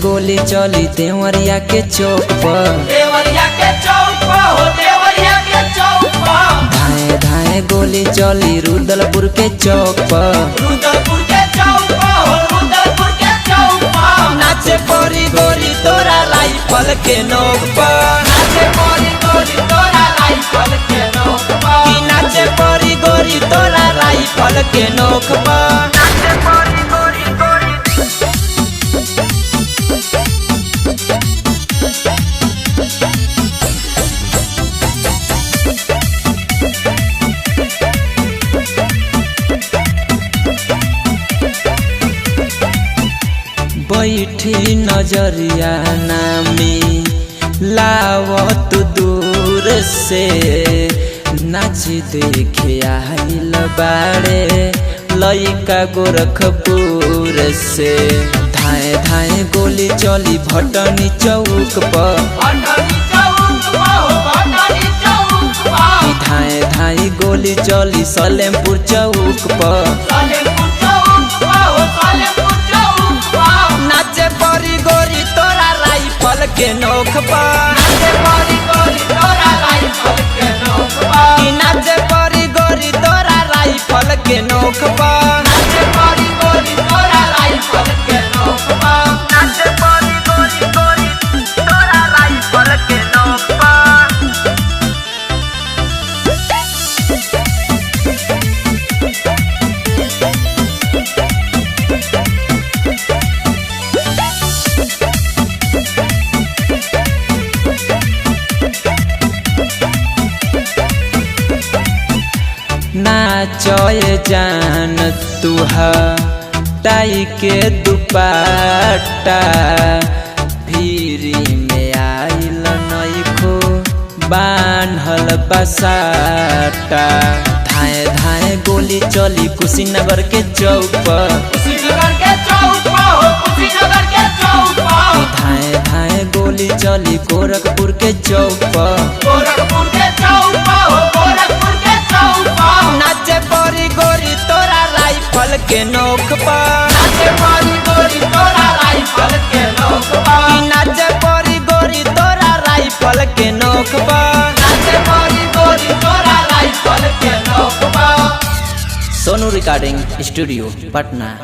गोली चली देवरिया के चौक पर, देवरिया के चौक पर हो, देवरिया के चौक पर। धाए धाए गोली चली रुदलपुर के चौक पर, रुदलपुर के चौक पर हो, रुदलपुर के चौक पर। नाचे परी गोरी तोरा राइफल के नोक पर, नाचे परी गोरी तोरा राइफल के नोक पर। कि नाचे परी गोरी तोरा राइफल के नोक पर। नाचे परी गोरी गोरी। बैठी नजरिया नामी लावत दूर से, नाच देखे आइल बाड़े लइका गोरखपुर से। धाए धाए गोली चली भटनी चौक पर, भटनी चौक पर हो, भटनी चौक पर। धाए धाए गोली चली सलेमपुर चौक पर, सलेमपुर चौक पर हो, सलेमपुर चौक पर। नाचे परी गोरी तोरा राइफल के नोक पर, नाचे परी गोरी तोरा राइफल के नोक पर। कि नाचे परी गोरी तोरा राइफल के नोक पर। नाचे परी गोरी तोरा राइफल के नोक पर। नाचे परी गोरी गोरी तोरा राइफल के नोक पर। नाचय जान तुहा टाई के दुपट्टा, भीरी में आइल नइखो बान्हल बसाटा। धाए धाए गोली चली कुशीनगर के चौक पर, कुशीनगर के चौक पर हो, कुशीनगर के चौक पर। धाए धाए गोली चली गोरखपुर के चौक पर, गोरखपुर के चौक पर हो, गोरखपुर के चौक पर। नाचे परी गोरी तोरा राइफल के नोक पर, नाचे परी गोरी तोरा राइफल के नोक पर। कि नाचे परी गोरी तोरा राइफल के नोक पर। नाचे परी गोरी तोरा राइफल के नोक पर। Sonu recording studio Patna.